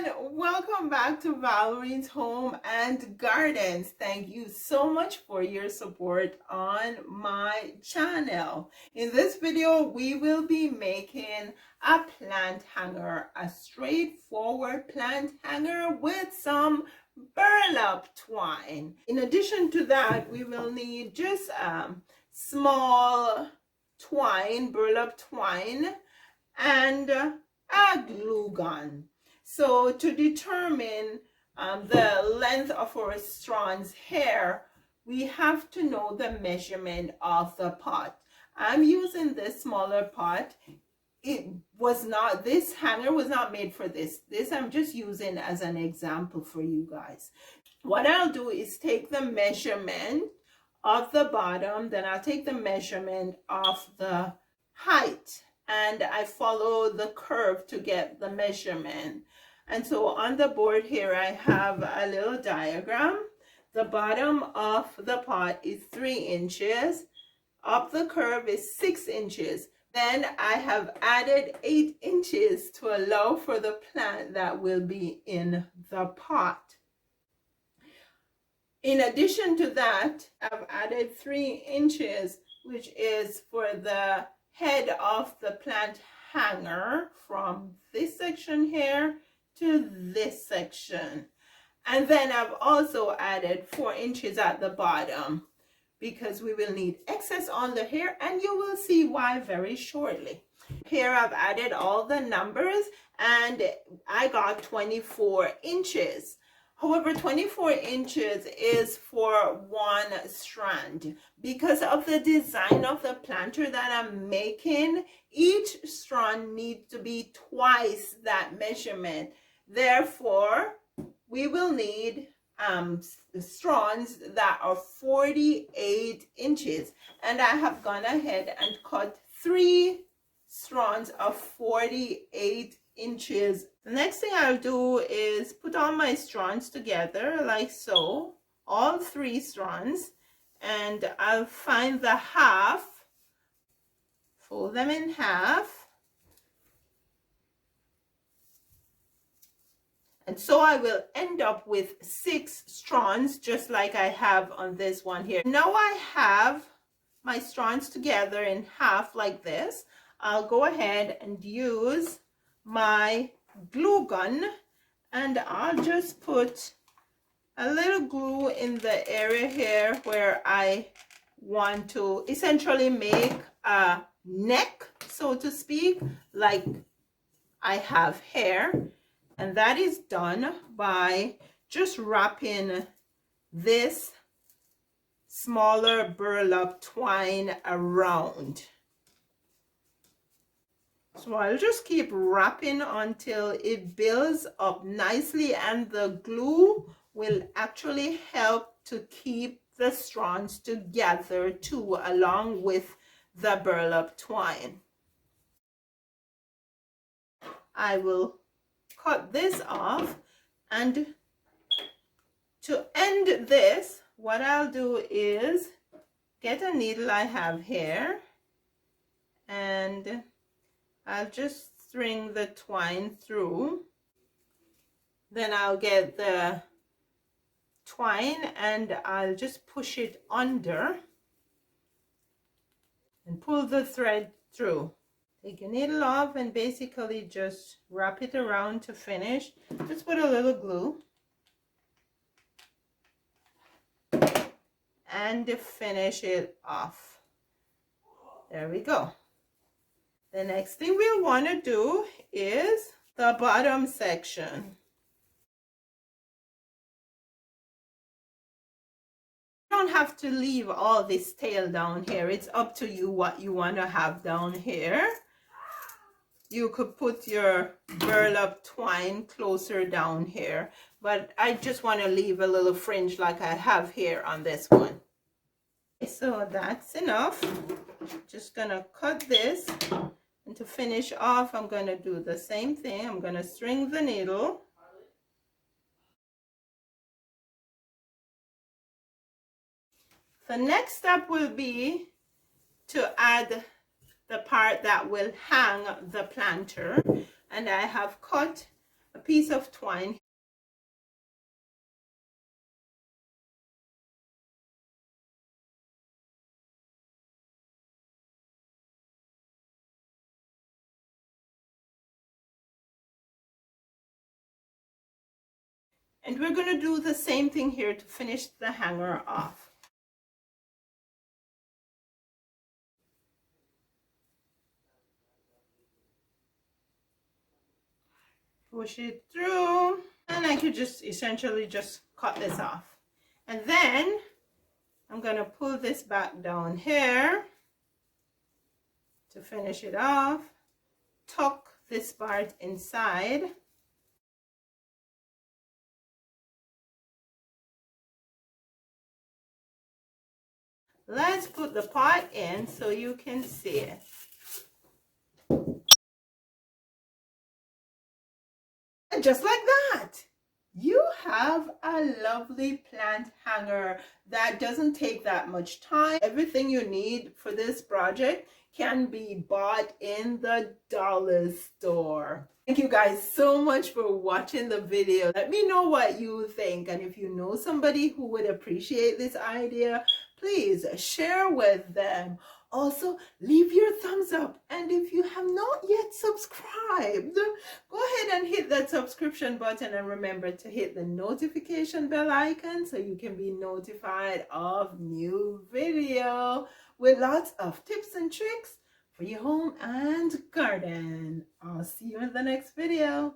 everyone, welcome back to Valerie's Home and Gardens. Thank you so much for your support on my channel. In this video, we will be making a plant hanger, a straightforward plant hanger with some burlap twine. In addition to that, we will need just small twine, burlap twine, and a glue gun. So to determine the length of our strands hair, we have to know the measurement of the pot. I'm using this smaller pot. This hanger was not made for this. This I'm just using as an example for you guys. What I'll do is take the measurement of the bottom, then I'll take the measurement of the height, and I follow the curve to get the measurement. And so on the board here, I have a little diagram. The bottom of the pot is 3 inches. Up the curve is 6 inches. Then I have added 8 inches to allow for the plant that will be in the pot. In addition to that, I've added 3 inches, which is for the head of the plant hanger from this section here to this section. And then I've also added 4 inches at the bottom because we will need excess on the hair, and you will see why very shortly. Here I've added all the numbers and I got 24 inches. However, 24 inches is for one strand. Because of the design of the planter that I'm making, each strand needs to be twice that measurement. Therefore, we will need strands that are 48 inches. And I have gone ahead and cut 3 strands of 48 inches. The next thing I'll do is put all my strands together like so, all 3 strands, and I'll find the half, fold them in half, and so I will end up with 6 strands just like I have on this one here. Now I have my strands together in half like this. I'll go ahead and use my glue gun, and I'll just put a little glue in the area here where I want to essentially make a neck, so to speak, like I have here. And that is done by just wrapping this smaller burlap twine around. So I'll just keep wrapping until it builds up nicely, and the glue will actually help to keep the strands together too, along with the burlap twine. I will cut this off, and to end this, what I'll do is get a needle I have here, and I'll just string the twine through. Then I'll get the twine and I'll just push it under and pull the thread through. Take your needle off and basically just wrap it around to finish. Just put a little glue and finish it off. There we go. The next thing we'll want to do is the bottom section. You don't have to leave all this tail down here. It's up to you what you want to have down here. You could put your burlap twine closer down here, but I just want to leave a little fringe like I have here on this one. So that's enough. Just gonna cut this, and to finish off I'm gonna do the same thing. I'm gonna string the needle, the next step will be to add the part that will hang the planter, and I have cut a piece of twine. And we're going to do the same thing here to finish the hanger off. Push it through, and I could just essentially just cut this off. And then I'm going to pull this back down here to finish it off. Tuck this part inside. Let's put the pot in so you can see it. And just like that, you have a lovely plant hanger that doesn't take that much time. Everything you need for this project can be bought in the dollar store. Thank you guys so much for watching the video. Let me know what you think, and if you know somebody who would appreciate this idea, please share with them. Also, leave your thumbs up, and if you have not yet subscribed, go ahead and hit that subscription button, and remember to hit the notification bell icon so you can be notified of new video with lots of tips and tricks for your home and garden. I'll see you in the next video.